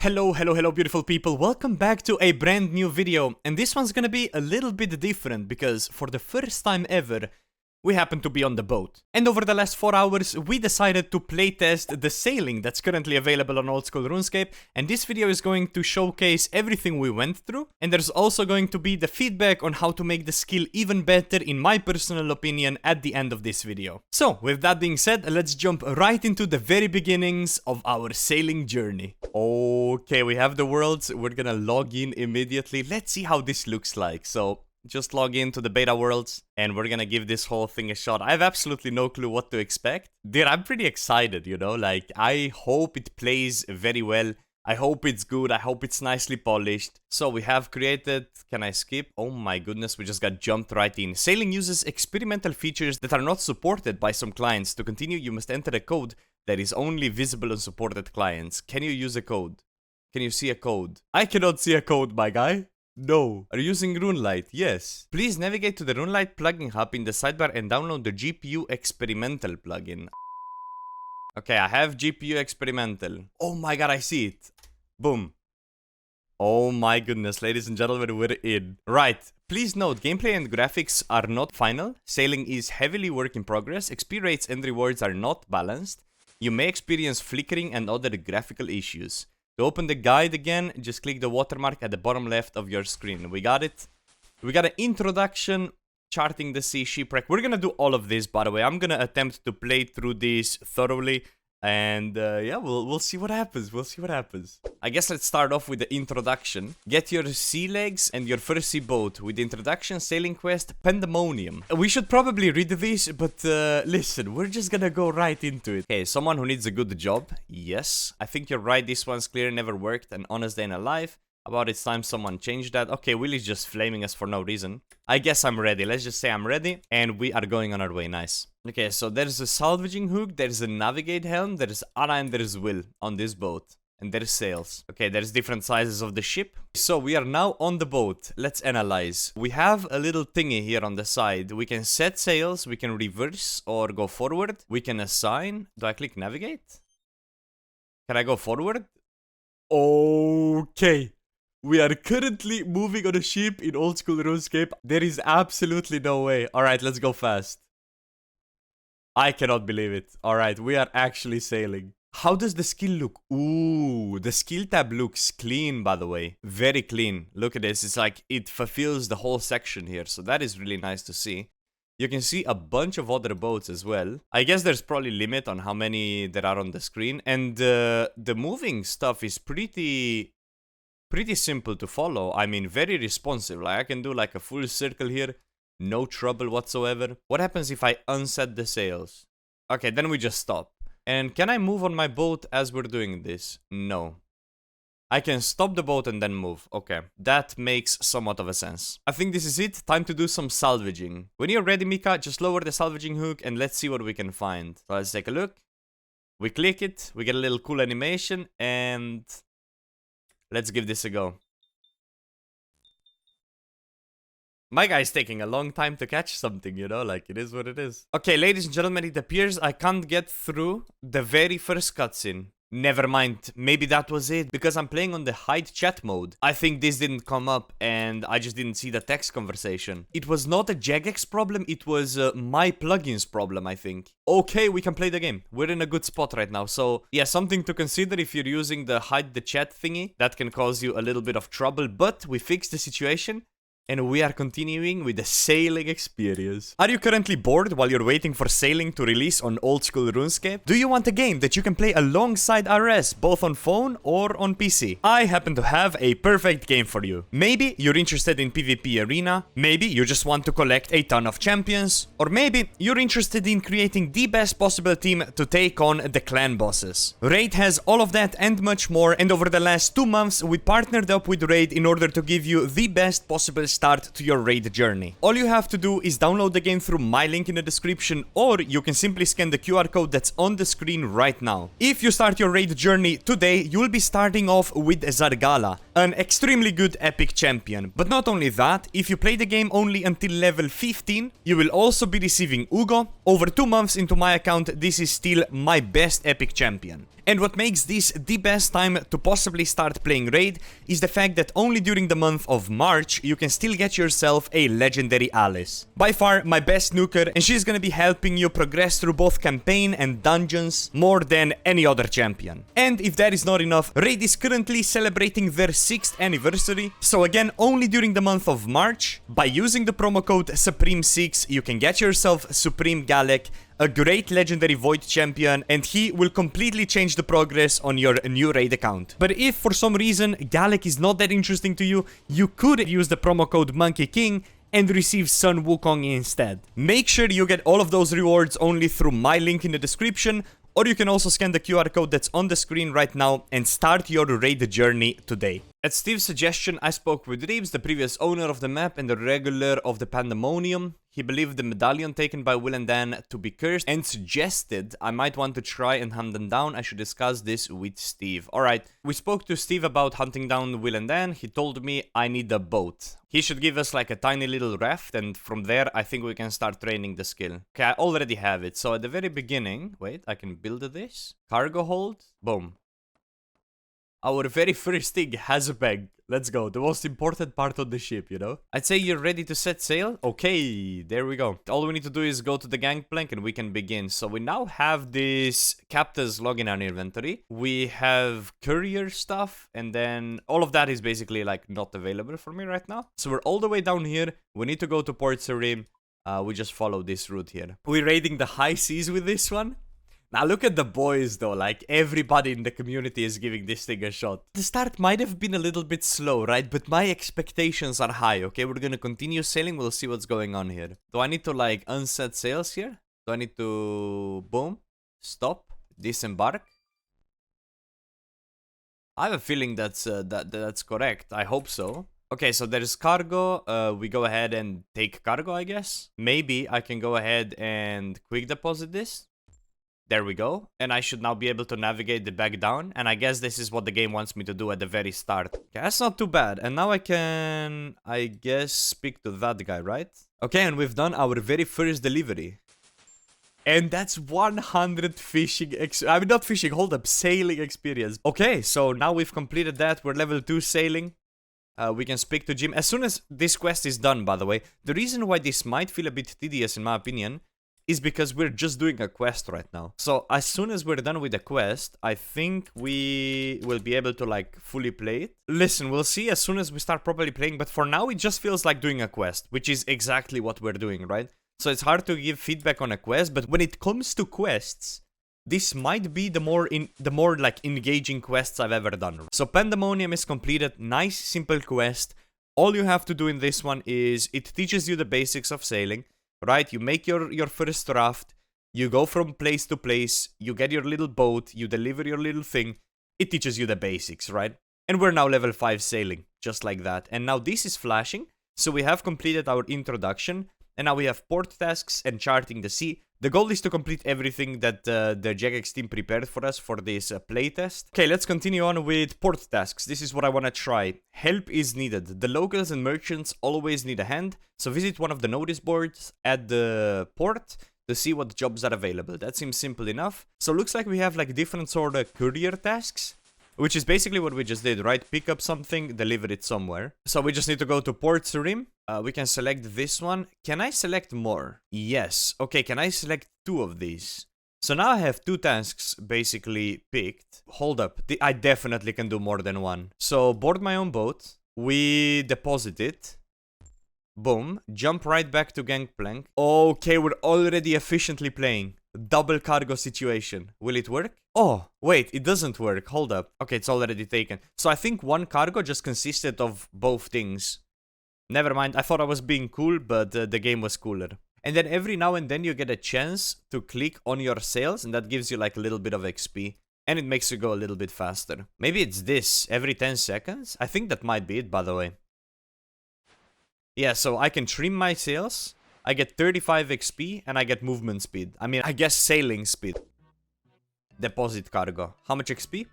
Hello, beautiful people. Welcome back to a brand new video. And this one's gonna be a little bit different because for the first time ever, we happen to be on the boat. And over the last 4 hours, we decided to playtest the sailing that's currently available on Old School RuneScape. And this video is going to showcase everything we went through. And there's also going to be the feedback on how to make the skill even better, in my personal opinion, at the end of this video. So, with that being said, let's jump right into the very beginnings of our sailing journey. Okay, we have the worlds. We're gonna log in immediately. Let's see how this looks like. So, just log into the beta worlds and we're gonna give this whole thing a shot. I have absolutely no clue what to expect. Dude, I'm pretty excited, you know, like I hope it plays very well. I hope it's good. I hope it's nicely polished. So we have created, can I skip? Oh my goodness, we just got jumped right in. Sailing uses experimental features that are not supported by some clients. To continue, you must enter a code that is only visible on supported clients. Can you use a code? Can you see a code? I cannot see a code, my guy. No. Are you using RuneLite? Yes. Please navigate to the RuneLite plugin hub in the sidebar and download the GPU Experimental plugin. Okay, I have GPU Experimental. Oh my god, I see it. Boom. Oh my goodness, ladies and gentlemen, we're in. Right. Please note, gameplay and graphics are not final. Sailing is heavily work in progress. XP rates and rewards are not balanced. You may experience flickering and other graphical issues. To open the guide again, just click the watermark at the bottom left of your screen. We got it. We got an introduction, charting the sea, Shipwreck. We're gonna do all of this, by the way. I'm gonna attempt to play through this thoroughly. And yeah, we'll see what happens. We'll see what happens. I guess let's start off with the introduction. Get your sea legs and your first sea boat. With the introduction, sailing quest, Pandemonium. We should probably read this, but listen, we're just gonna go right into it. Okay, someone who needs a good job. Yes, I think you're right. This one's clear, never worked. An honest day in a life. About it's time someone changed that. Okay, Willie's just flaming us for no reason. I guess I'm ready. Let's just say I'm ready. And we are going on our way. Nice. Okay, so there's a salvaging hook. There's a navigate helm. There's Anna and there's Will on this boat. And there's sails. Okay, there's different sizes of the ship. So we are now on the boat. Let's analyze. We have a little thingy here on the side. We can set sails. We can reverse or go forward. We can assign. Do I click navigate? Can I go forward? Okay. We are currently moving on a ship in Old School RuneScape. There is absolutely no way. Alright, let's go fast. I cannot believe it. Alright, we are actually sailing. How does the skill look? Ooh, the skill tab looks clean, by the way. Very clean. Look at this. It's like it fulfills the whole section here. So that is really nice to see. You can see a bunch of other boats as well. I guess there's probably limit on how many there are on the screen. And the moving stuff is pretty simple to follow. I mean, very responsive. Like I can do like a full circle here. No trouble whatsoever. What happens if I unset the sails? Okay, then we just stop. And can I move on my boat as we're doing this? No. I can stop the boat and then move. Okay, that makes somewhat of a sense. I think this is it. Time to do some salvaging. When you're ready, Mika, just lower the salvaging hook and let's see what we can find. So let's take a look. We click it. We get a little cool animation and let's give this a go. My guy's taking a long time to catch something, you know, like it is what it is. Okay, ladies and gentlemen, it appears I can't get through the very first cutscene. Never mind, maybe that was it, because I'm playing on the hide chat mode. I think this didn't come up and I just didn't see the text conversation. It was not a Jagex problem, it was my plugin's problem, I think. Okay, we can play the game. We're in a good spot right now, so yeah, something to consider if you're using the hide the chat thingy. That can cause you a little bit of trouble, but we fixed the situation. And we are continuing with the sailing experience. Are you currently bored while you're waiting for sailing to release on Old School RuneScape? Do you want a game that you can play alongside RS, both on phone or on PC? I happen to have a perfect game for you. Maybe you're interested in PvP Arena, maybe you just want to collect a ton of champions, or maybe you're interested in creating the best possible team to take on the clan bosses. Raid has all of that and much more, and over the last 2 months we partnered up with Raid in order to give you the best possible start to your raid journey. All you have to do is download the game through my link in the description, or you can simply scan the QR code that's on the screen right now. If you start your raid journey today, you'll be starting off with Zargala, an extremely good epic champion. But not only that, if you play the game only until level 15, you will also be receiving Ugo. Over 2 months into my account, this is still my best epic champion. And what makes this the best time to possibly start playing Raid is the fact that only during the month of March you can still get yourself a legendary Alice. By far my best nuker, and she's gonna be helping you progress through both campaign and dungeons more than any other champion. And if that is not enough, Raid is currently celebrating their 6th anniversary, so again only during the month of March, by using the promo code Supreme6 you can get yourself Supreme Galek, a great legendary Void champion, and he will completely change the progress on your new Raid account. But if for some reason Galek is not that interesting to you, you could use the promo code Monkey King and receive Sun Wukong instead. Make sure you get all of those rewards only through my link in the description, or you can also scan the QR code that's on the screen right now and start your Raid journey today. At Steve's suggestion, I spoke with Reeves, the previous owner of the map and the regular of the Pandemonium. He believed the medallion taken by Will and Dan to be cursed and suggested I might want to try and hunt them down. I should discuss this with Steve. Alright, we spoke to Steve about hunting down Will and Dan. He told me I need a boat. He should give us like a tiny little raft, and from there I think we can start training the skill. Okay, I already have it. So at the very beginning, wait, I can build this. Cargo hold, boom. Our very first thing has a bag. Let's go. The most important part of the ship, you know? I'd say you're ready to set sail. Okay, there we go. All we need to do is go to the gangplank and we can begin. So we now have this captain's log in our inventory. We have courier stuff, and then all of that is basically like not available for me right now. So we're all the way down here. We need to go to Port Sarim. We just follow this route here. We're raiding the high seas with this one. Now look at the boys though, like everybody in the community is giving this thing a shot. The start might have been a little bit slow, right? But my expectations are high, okay? We're gonna continue sailing, we'll see what's going on here. Do I need to like unset sails here? Do I need to... boom? Stop? Disembark? I have a feeling that's correct, I hope so. Okay, so there's cargo, we go ahead and take cargo, I guess. Maybe I can go ahead and quick deposit this. There we go, and I should now be able to navigate the back down, and I guess this is what the game wants me to do at the very start. Okay, that's not too bad, and now I can, I guess, speak to that guy, right? Okay, and we've done our very first delivery. And that's 100 fishing, I mean not fishing, hold up, sailing experience. Okay, so now we've completed that, we're level 2 sailing. We can speak to Jim. As soon as this quest is done, by the way, the reason why this might feel a bit tedious in my opinion is because we're just doing a quest right now. So as soon as we're done with the quest, I think we will be able to like fully play it. Listen, we'll see as soon as we start properly playing, but for now it just feels like doing a quest, which is exactly what we're doing, right? So it's hard to give feedback on a quest, but when it comes to quests, this might be the more like engaging quests I've ever done. So Pandemonium is completed, nice simple quest. All you have to do in this one is it teaches you the basics of sailing. Right, you make your first raft, you go from place to place, you get your little boat, you deliver your little thing. It teaches you the basics, right? And we're now level 5 sailing, just like that. And now this is flashing, so we have completed our introduction, and now we have port tasks and charting the sea. The goal is to complete everything that the Jagex team prepared for us for this playtest. Okay, let's continue on with port tasks. This is what I want to try. Help is needed. The locals and merchants always need a hand, so visit one of the notice boards at the port to see what jobs are available. That seems simple enough. So looks like we have like different sort of courier tasks, which is basically what we just did, right? Pick up something, deliver it somewhere. So we just need to go to Port Sarim. We can select this one. Can I select more? Yes. Okay, can I select 2 of these? So now I have 2 tasks basically picked. Hold up. I definitely can do more than one. So board my own boat. We deposit it. Boom. Jump right back to Gangplank. Okay, we're already efficiently playing. Double cargo situation. Will it work? Oh, wait, it doesn't work. Hold up. Okay, it's already taken. So I think one cargo just consisted of both things. Never mind, I thought I was being cool, but the game was cooler. And then every now and then you get a chance to click on your sails, and that gives you like a little bit of XP. And it makes you go a little bit faster. Maybe it's this, every 10 seconds? I think that might be it, by the way. Yeah, so I can trim my sails. I get 35 XP, and I get movement speed. I mean, I guess sailing speed. Deposit cargo. How much XP?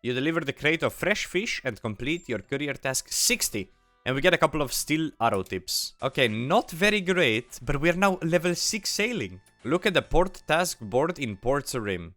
You deliver the crate of fresh fish and complete your courier task 60. And we get a couple of steel arrow tips. Okay, not very great, but we are now level 6 sailing. Look at the port task board in Port's Rim.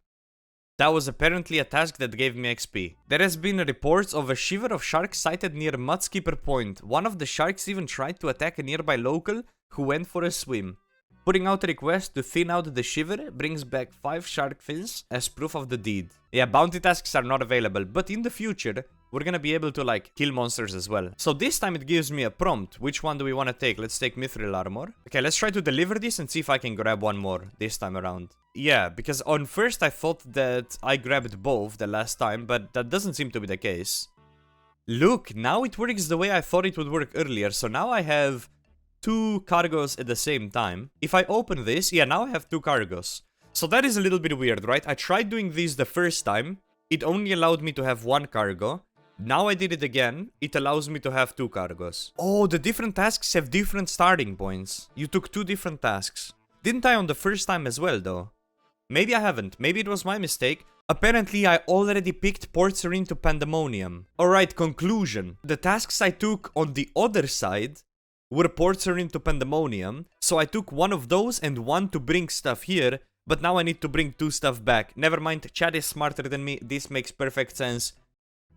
That was apparently a task that gave me XP. There has been reports of a shiver of sharks sighted near Mudskipper Point. One of the sharks even tried to attack a nearby local who went for a swim. Putting out a request to thin out the shiver brings back 5 shark fins as proof of the deed. Yeah, bounty tasks are not available, but in the future, we're gonna be able to, like, kill monsters as well. So this time it gives me a prompt. Which one do we want to take? Let's take Mithril Armor. Okay, let's try to deliver this and see if I can grab one more this time around. Yeah, because on first I thought that I grabbed both the last time, but that doesn't seem to be the case. Look, now it works the way I thought it would work earlier. So now I have 2 cargos at the same time. If I open this, yeah, now I have 2 cargos. So that is a little bit weird, right? I tried doing this the first time. It only allowed me to have 1 cargo. Now I did it again. It allows me to have 2 cargos. Oh, the different tasks have different starting points. You took 2 different tasks. Didn't I on the first time as well, though? Maybe I haven't. Maybe it was my mistake. Apparently, I already picked Port's Rim to Pandemonium. Alright, conclusion. The tasks I took on the other side were Port's Rim to Pandemonium. So I took one of those and one to bring stuff here. But now I need to bring 2 stuff back. Never mind, Chad is smarter than me. This makes perfect sense.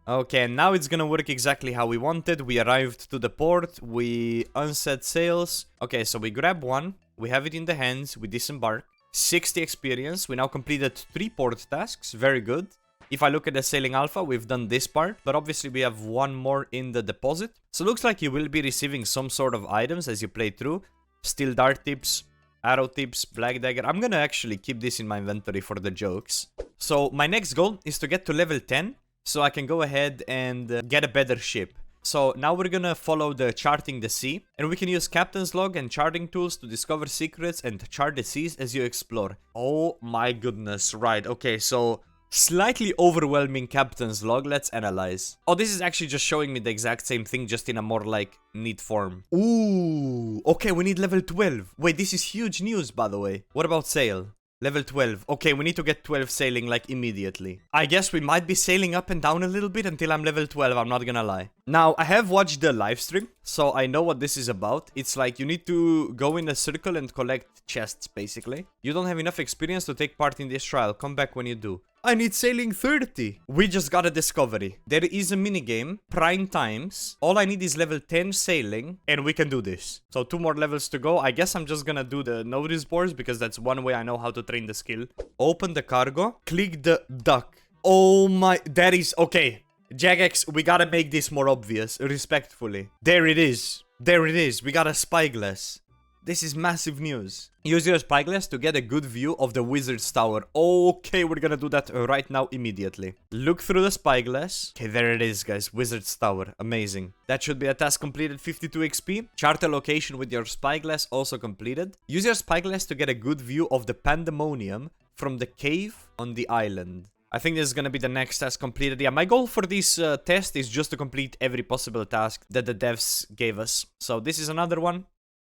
Okay, now it's gonna work exactly how we wanted. We arrived to the port. We unset sails. Okay, so we grab one. We have it in the hands. We disembark. 60 experience. We now completed 3 port tasks. Very good. If I look at the sailing alpha, we've done this part, but obviously we have one more in the deposit. So it looks like you will be receiving some sort of items as you play through. Steel dart tips, arrow tips, black dagger. I'm gonna actually keep this in my inventory for the jokes. So my next goal is to get to level 10, so I can go ahead and get a better ship. So now we're gonna follow the charting the sea, and we can use captain's log and charting tools to discover secrets and chart the seas as you explore. Oh my goodness, right, okay, so slightly overwhelming captain's log. Let's analyze. Oh, this is actually just showing me the exact same thing, just in a more, like, neat form. Ooh, okay, we need level 12. Wait, this is huge news, by the way. What about sail? Level 12. Okay, we need to get 12 sailing, like, immediately. I guess we might be sailing up and down a little bit until I'm level 12, I'm not gonna lie. Now, I have watched the live stream, so I know what this is about. It's like you need to go in a circle and collect chests, basically. You don't have enough experience to take part in this trial. Come back when you do. I need sailing 30. We just got a discovery. There is a minigame, Prying Times. All I need is level 10 sailing, and we can do this. So 2 more levels to go. I guess I'm just gonna do the notice boards, because that's one way I know how to train the skill. Open the cargo. Click the duck. Oh my... That is... Okay. Jagex, we gotta make this more obvious, respectfully. There it is. There it is. We got a spyglass. This is massive news. Use your spyglass to get a good view of the wizard's tower. Okay, we're gonna do that right now immediately. Look through the spyglass. Okay, there it is, guys. Wizard's tower. Amazing. That should be a task completed. 52 XP. Chart a location with your spyglass, also completed. Use your spyglass to get a good view of the Pandemonium from the cave on the island. I think this is gonna be the next task completed. Yeah, my goal for this test is just to complete every possible task that the devs gave us. So this is another one.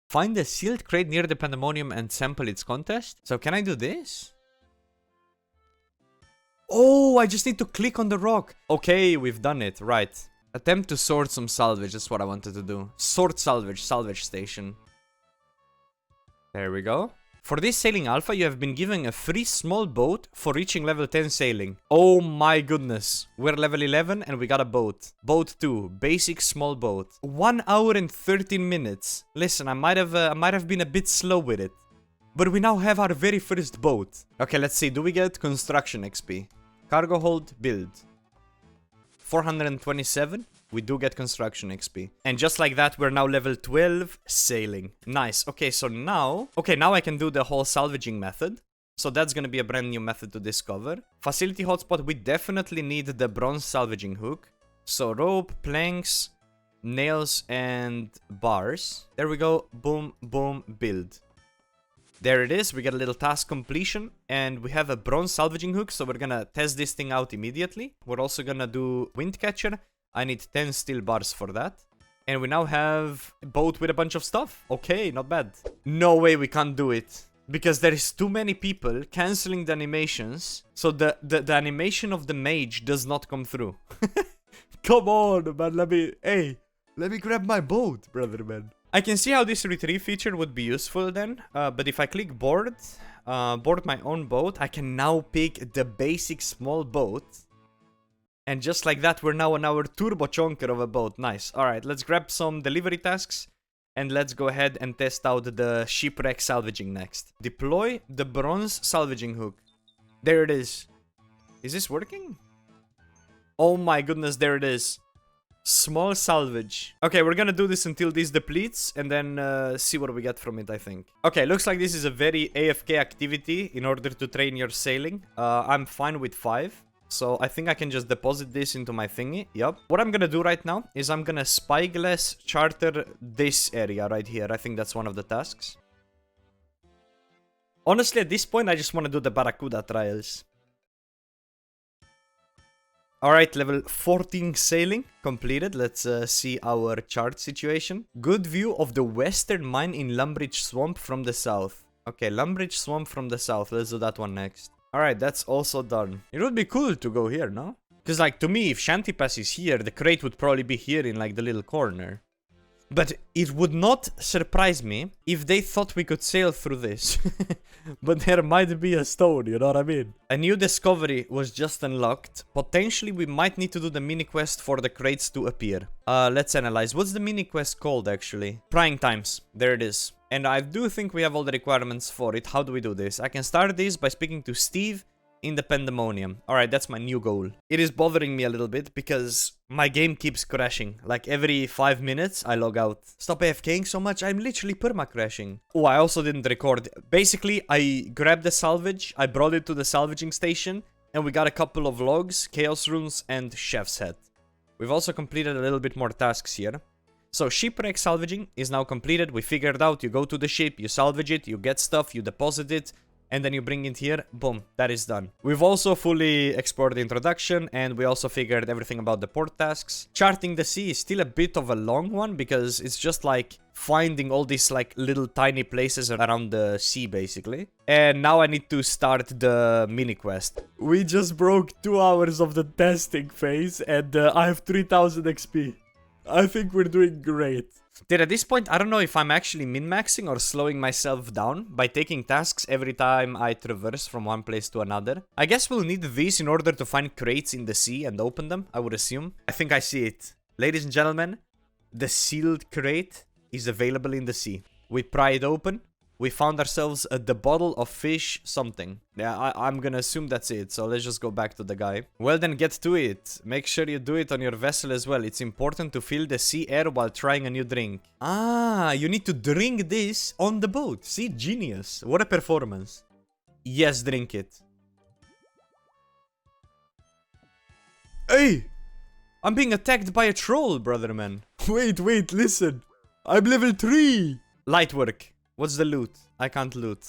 Find the sealed crate near the Pandemonium and sample its contest. So can I do this? Oh, I just need to click on the rock. Okay, we've done it. Right. Attempt to sort some salvage. That's what I wanted to do. Sort salvage. Salvage station. There we go. For this sailing alpha, you have been given a free small boat for reaching level 10 sailing. Oh my goodness. We're level 11 and we got a boat. Boat 2. Basic small boat. 1 hour and 13 minutes. Listen, I might have been a bit slow with it. But we now have our very first boat. Okay, let's see. Do we get construction XP? Cargo hold, build. 427. We do get construction XP. And just like that, we're now level 12, sailing. Nice. Okay, so now... Okay, now I can do the whole salvaging method. So that's gonna be a brand new method to discover. Facility hotspot, we definitely need the bronze salvaging hook. So rope, planks, nails, and bars. There we go. Boom, boom, build. There it is. We get a little task completion. And we have a bronze salvaging hook, so we're gonna test this thing out immediately. We're also gonna do wind catcher. I need 10 steel bars for that. And we now have a boat with a bunch of stuff. Okay, not bad. No way we can't do it. Because there is too many people canceling the animations, so the animation of the mage does not come through. Come on, man, let me grab my boat, brother, man. I can see how this retrieve feature would be useful then, but if I click board my own boat, I can now pick the basic small boat. And just like that, we're now on our turbo chonker of a boat. Nice. Alright, let's grab some delivery tasks. And let's go ahead and test out the shipwreck salvaging next. Deploy the bronze salvaging hook. There it is. Is this working? Oh my goodness, there it is. Small salvage. Okay, we're gonna do this until this depletes and then see what we get from it, I think. Okay, looks like this is a very AFK activity in order to train your sailing. I'm fine with 5. So I think I can just deposit this into my thingy. Yup. What I'm gonna do right now is I'm gonna spyglass charter this area right here. I think that's one of the tasks. Honestly, at this point, I just want to do the Barracuda trials. Alright, level 14 sailing completed. Let's see our chart situation. Good view of the western mine in Lumbridge Swamp from the south. Okay, Lumbridge Swamp from the south. Let's do that one next. Alright, that's also done. It would be cool to go here, no? Because, like, to me, if Shantypass is here, the crate would probably be here in, like, the little corner. But it would not surprise me if they thought we could sail through this. But there might be a stone, you know what I mean? A new discovery was just unlocked. Potentially, we might need to do the mini quest for the crates to appear. Let's analyze. What's the mini quest called, actually? Prying Times. There it is. And I do think we have all the requirements for it. How do we do this? I can start this by speaking to Steve in the Pandemonium. Alright, that's my new goal. It is bothering me a little bit because my game keeps crashing. Like every 5 minutes, I log out. Stop AFKing so much, I'm literally perma-crashing. Oh, I also didn't record. Basically, I grabbed the salvage, I brought it to the salvaging station, and we got a couple of logs, chaos runes, and chef's hat. We've also completed a little bit more tasks here. So shipwreck salvaging is now completed. We figured out you go to the ship, you salvage it, you get stuff, you deposit it, and then you bring it here. Boom, that is done. We've also fully explored the introduction, and we also figured everything about the port tasks. Charting the sea is still a bit of a long one because it's just like finding all these like little tiny places around the sea basically. And now I need to start the mini quest. We just broke 2 hours of the testing phase and I have 3000 XP. I think we're doing great. Dude, at this point, I don't know if I'm actually min-maxing or slowing myself down by taking tasks every time I traverse from one place to another. I guess we'll need these in order to find crates in the sea and open them, I would assume. I think I see it. Ladies and gentlemen, the sealed crate is available in the sea. We pry it open. We found ourselves the bottle of fish something. Yeah, I'm gonna assume that's it, so let's just go back to the guy. Well then, get to it. Make sure you do it on your vessel as well. It's important to fill the sea air while trying a new drink. Ah, you need to drink this on the boat. See, genius. What a performance. Yes, drink it. Hey! I'm being attacked by a troll, brother man. Wait, listen. I'm level 3. Light work. What's the loot? I can't loot.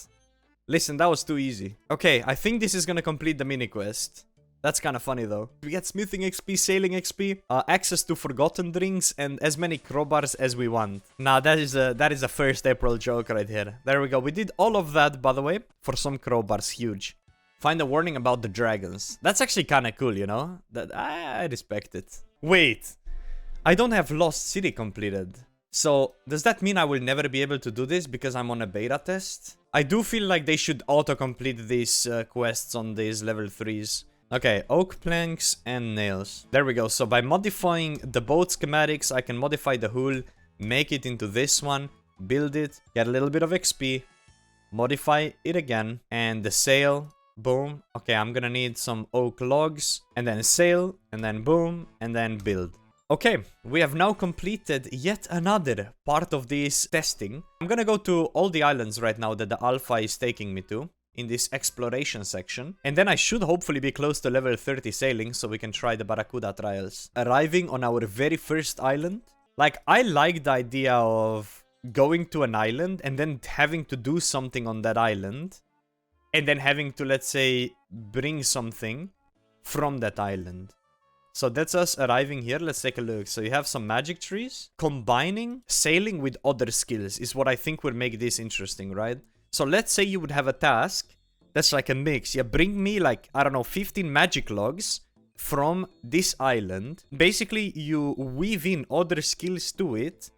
Listen, that was too easy. Okay, I think this is gonna complete the mini quest. That's kind of funny though. We get smithing XP, sailing XP, access to forgotten drinks, and as many crowbars as we want. Nah, that is a 1st April joke right here. There we go. We did all of that, by the way, for some crowbars. Huge. Find a warning about the dragons. That's actually kind of cool, you know? That I respect it. Wait, I don't have Lost City completed. So, does that mean I will never be able to do this because I'm on a beta test? I do feel like they should auto-complete these quests on these level 3s. Okay, oak planks and nails. There we go. So, by modifying the boat schematics, I can modify the hull, make it into this one, build it, get a little bit of XP, modify it again, and the sail, boom. Okay, I'm gonna need some oak logs, and then sail, and then boom, and then build. Okay, we have now completed yet another part of this testing. I'm gonna go to all the islands right now that the alpha is taking me to in this exploration section. And then I should hopefully be close to level 30 sailing so we can try the Barracuda trials. Arriving on our very first island. Like, I like the idea of going to an island and then having to do something on that island. And then having to, let's say, bring something from that island. So that's us arriving here. Let's take a look. So you have some magic trees. Combining sailing with other skills is what I think will make this interesting, right? So let's say you would have a task that's like a mix. Yeah, bring me like, I don't know, 15 magic logs from this island. Basically, you weave in other skills to it.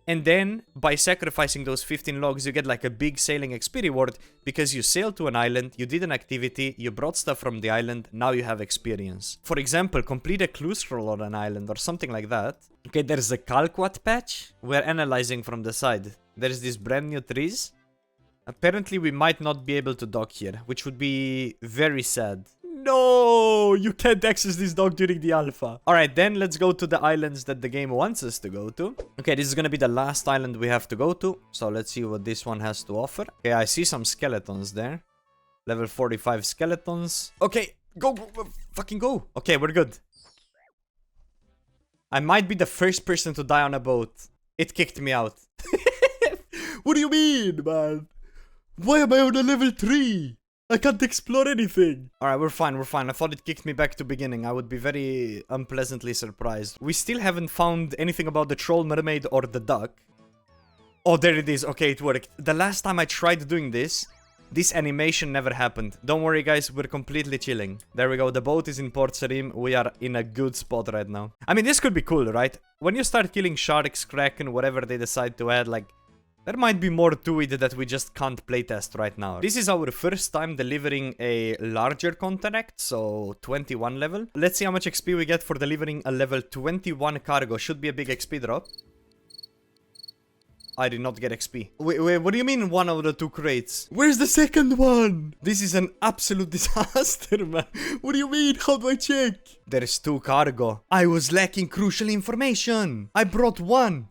And then, by sacrificing those 15 logs, you get like a big sailing XP reward because you sailed to an island, you did an activity, you brought stuff from the island, now you have experience. For example, complete a clue scroll on an island or something like that. Okay, there's a Kalquat patch. We're analyzing from the side. There's these brand new trees. Apparently, we might not be able to dock here, which would be very sad. No, you can't access this dock during the alpha. Alright, then let's go to the islands that the game wants us to go to. Okay, this is gonna be the last island we have to go to. So let's see what this one has to offer. Okay, I see some skeletons there. Level 45 skeletons. Okay, go, fucking go. Okay, we're good. I might be the first person to die on a boat. It kicked me out. What do you mean, man? Why am I on a level 3? I can't explore anything. Alright, we're fine, we're fine. I thought it kicked me back to beginning. I would be very unpleasantly surprised. We still haven't found anything about the troll mermaid or the duck. Oh, there it is. Okay, it worked. The last time I tried doing this animation never happened. Don't worry, guys. We're completely chilling. There we go. The boat is in Port Sarim. We are in a good spot right now. I mean, this could be cool, right? When you start killing sharks, kraken, whatever they decide to add, like... there might be more to it that we just can't playtest right now. This is our first time delivering a larger contract, so 21 level. Let's see how much XP we get for delivering a level 21 cargo. Should be a big XP drop. I did not get XP. Wait, what do you mean 1 out of the 2 crates? Where's the second one? This is an absolute disaster, man. What do you mean? How do I check? There's 2 cargo. I was lacking crucial information. I brought 1.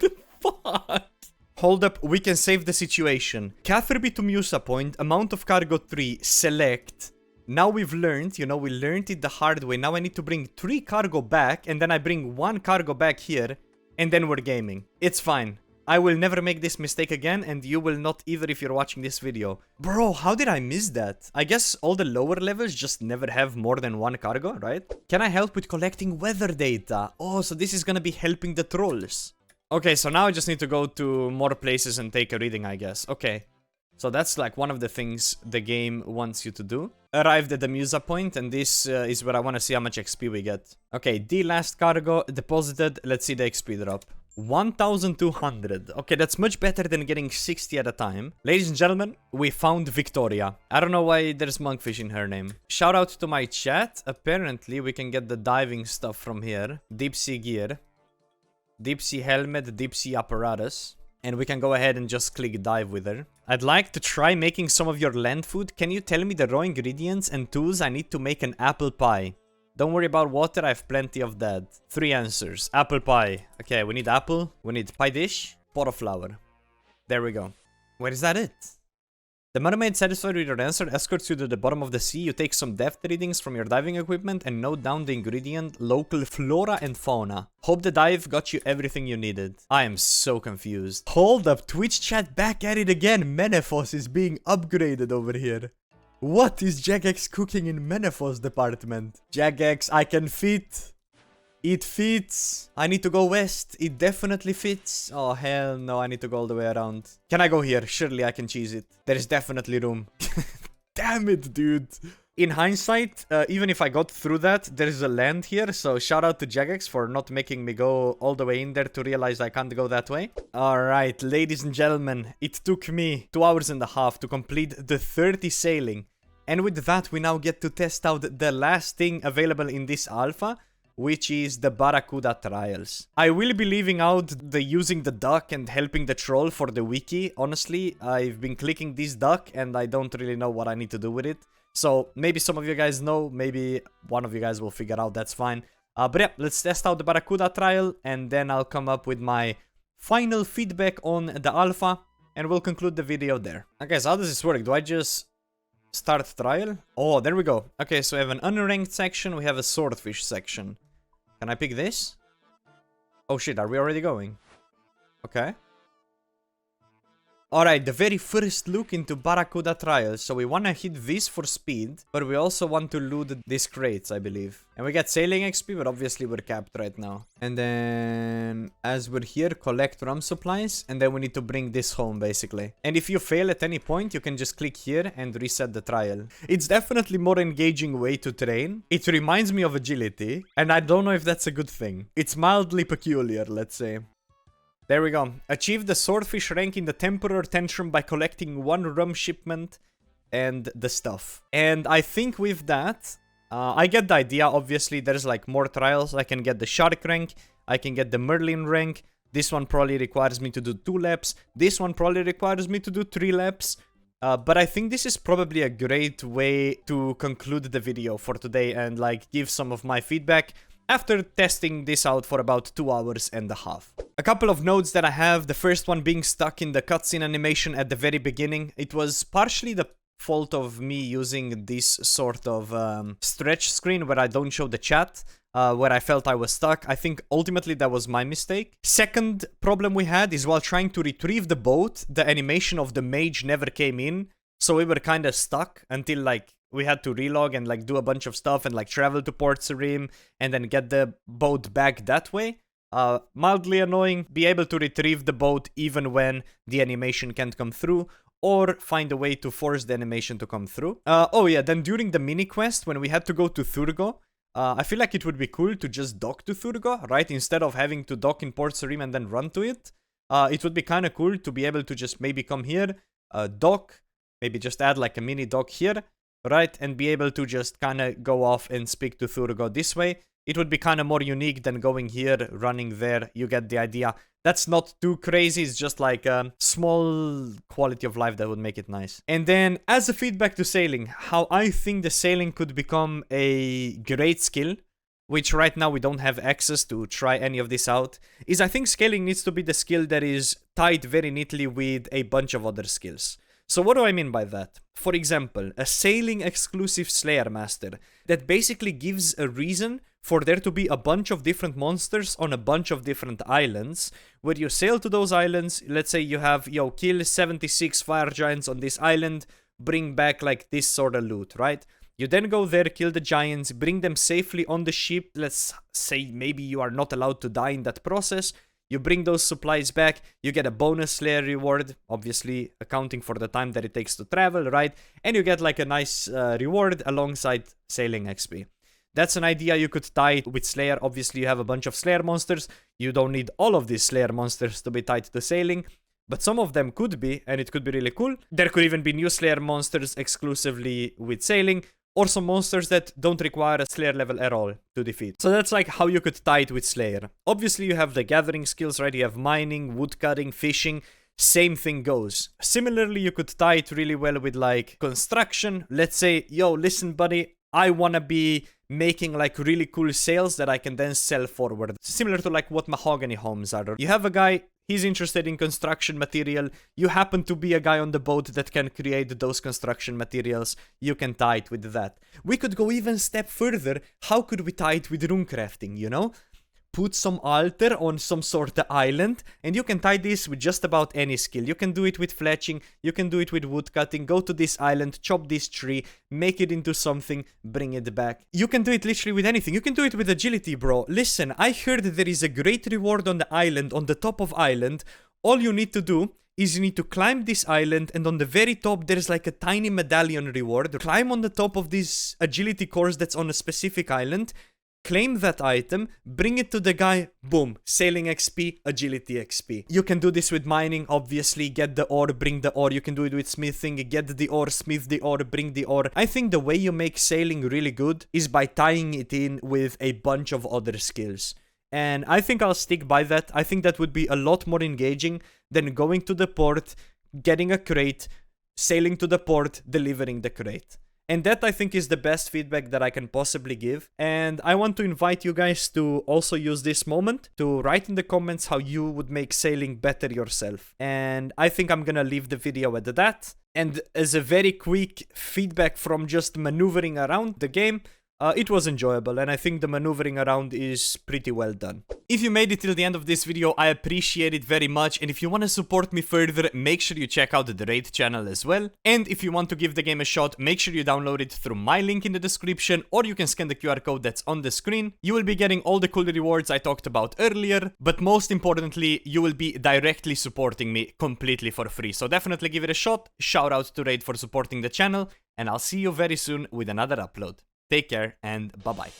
The fuck? Hold up, we can save the situation. Catherby to Musa Point, amount of cargo 3, select. Now we've learned, you know, we learned it the hard way. Now I need to bring 3 cargo back, and then I bring 1 cargo back here, and then we're gaming. It's fine. I will never make this mistake again, and you will not either if you're watching this video. Bro, how did I miss that? I guess all the lower levels just never have more than 1 cargo, right? Can I help with collecting weather data? Oh, so this is gonna be helping the trolls. Okay, so now I just need to go to more places and take a reading, I guess. Okay. So that's like one of the things the game wants you to do. Arrived at the Musa Point, and this is where I want to see how much XP we get. Okay, the last cargo deposited. Let's see the XP drop. 1,200. Okay, that's much better than getting 60 at a time. Ladies and gentlemen, we found Victoria. I don't know why there's monkfish in her name. Shout out to my chat. Apparently, we can get the diving stuff from here. Deep sea gear. Deep sea helmet, deep sea apparatus. And we can go ahead and just click dive with her. I'd like to try making some of your land food. Can you tell me the raw ingredients and tools I need to make an apple pie? Don't worry about water, I have plenty of that. 3 answers. Apple pie. Okay, we need apple. We need pie dish. Pot of flour. There we go. Where is that it? The mermaid, satisfied with your answer, escorts you to the bottom of the sea. You take some depth readings from your diving equipment and note down the ingredient, local flora and fauna. Hope the dive got you everything you needed. I am so confused. Hold up, Twitch chat back at it again. Menefos is being upgraded over here. What is Jagex cooking in Menefos department? Jagex, I can fit. It fits. I need to go west. It definitely fits. Oh, hell no. I need to go all the way around. Can I go here? Surely I can cheese it. There is definitely room. Damn it, dude. In hindsight, even if I got through that, there is a land here. So shout out to Jagex for not making me go all the way in there to realize I can't go that way. Alright, ladies and gentlemen. It took me 2 hours and a half to complete the 30 sailing. And with that, we now get to test out the last thing available in this alpha, which is the Barracuda trials. I will be leaving out the using the duck and helping the troll for the wiki. Honestly, I've been clicking this duck and I don't really know what I need to do with it. So maybe some of you guys know, maybe one of you guys will figure out, that's fine. But yeah, let's test out the Barracuda trial and then I'll come up with my final feedback on the alpha and we'll conclude the video there. Okay, so how does this work? Do I just start trial? Oh, there we go. Okay, so we have an unranked section, we have a swordfish section. Can I pick this? Oh shit, are we already going? Okay. Alright, the very first look into Barracuda trials. So we want to hit this for speed, but we also want to loot these crates, I believe. And we get sailing XP, but obviously we're capped right now. And then, as we're here, collect rum supplies, and then we need to bring this home, basically. And if you fail at any point, you can just click here and reset the trial. It's definitely more engaging way to train. It reminds me of agility, and I don't know if that's a good thing. It's mildly peculiar, let's say. There we go. Achieve the swordfish rank in the Temporary Tantrum by collecting 1 rum shipment and the stuff. And I think with that, I get the idea. Obviously, there's like more trials. I can get the shark rank. I can get the Merlin rank. This one probably requires me to do 2 laps. This one probably requires me to do 3 laps. But I think this is probably a great way to conclude the video for today and like give some of my feedback after testing this out for about 2 hours and a half. A couple of notes that I have, the first one being stuck in the cutscene animation at the very beginning. It was partially the fault of me using this sort of stretch screen where I don't show the chat, where I felt I was stuck. I think ultimately that was my mistake. Second problem we had is while trying to retrieve the boat, the animation of the mage never came in, so we were kind of stuck until like we had to relog and like do a bunch of stuff and like travel to Port Sarim and then get the boat back that way. Mildly annoying. Be able to retrieve the boat even when the animation can't come through, or find a way to force the animation to come through. Oh yeah, then during the mini quest when we had to go to Thurgo, I feel like it would be cool to just dock to Thurgo, right? Instead of having to dock in Port Sarim and then run to it. It would be kind of cool to be able to just maybe come here, dock, maybe just add like a mini dock here, right? And be able to just kind of go off and speak to Thurgo this way. It would be kind of more unique than going here, running there. You get the idea. That's not too crazy. It's just like a small quality of life that would make it nice. And then as a feedback to sailing, how I think the sailing could become a great skill, which right now we don't have access to try any of this out, is I think scaling needs to be the skill that is tied very neatly with a bunch of other skills. So what do I mean by that? For example, a sailing exclusive Slayer Master that basically gives a reason for there to be a bunch of different monsters on a bunch of different islands, where you sail to those islands. Let's say you have, yo, kill 76 fire giants on this island, bring back like this sort of loot, right? You then go there, kill the giants, bring them safely on the ship. Let's say maybe you are not allowed to die in that process. You bring those supplies back, you get a bonus Slayer reward, obviously accounting for the time that it takes to travel, right? And you get like a nice reward alongside sailing XP. That's an idea you could tie with Slayer. Obviously, you have a bunch of Slayer monsters. You don't need all of these Slayer monsters to be tied to sailing, but some of them could be, and it could be really cool. There could even be new Slayer monsters exclusively with sailing, or some monsters that don't require a Slayer level at all to defeat. So that's like how you could tie it with Slayer. Obviously, you have the gathering skills, right? You have mining, woodcutting, fishing. Same thing goes. Similarly, you could tie it really well with like construction. Let's say, yo, listen, buddy, I wanna be making like really cool sails that I can then sell forward. Similar to like what mahogany homes are. You have a guy, he's interested in construction material. You happen to be a guy on the boat that can create those construction materials. You can tie it with that. We could go even a step further. How could we tie it with runecrafting, you know? Put some altar on some sort of island, and you can tie this with just about any skill. You can do it with fletching, you can do it with woodcutting, go to this island, chop this tree, make it into something, bring it back. You can do it literally with anything. You can do it with agility, bro. Listen, I heard there is a great reward on the island, on the top of island. All you need to do is you need to climb this island, and on the very top there's like a tiny medallion reward. Climb on the top of this agility course that's on a specific island, claim that item, bring it to the guy, boom, sailing XP, agility XP. You can do this with mining, obviously, get the ore, bring the ore. You can do it with smithing, get the ore, smith the ore, bring the ore. I think the way you make sailing really good is by tying it in with a bunch of other skills. And I think I'll stick by that. I think that would be a lot more engaging than going to the port, getting a crate, sailing to the port, delivering the crate. And that, I think, is the best feedback that I can possibly give. And I want to invite you guys to also use this moment to write in the comments how you would make sailing better yourself. And I think I'm gonna leave the video at that. And as a very quick feedback from just maneuvering around the game, It was enjoyable, and I think the maneuvering around is pretty well done. If you made it till the end of this video, I appreciate it very much, and if you want to support me further, make sure you check out the Raid channel as well. And if you want to give the game a shot, make sure you download it through my link in the description, or you can scan the QR code that's on the screen. You will be getting all the cool rewards I talked about earlier, but most importantly, you will be directly supporting me completely for free. So definitely give it a shot. Shout out to Raid for supporting the channel, and I'll see you very soon with another upload. Take care and bye-bye.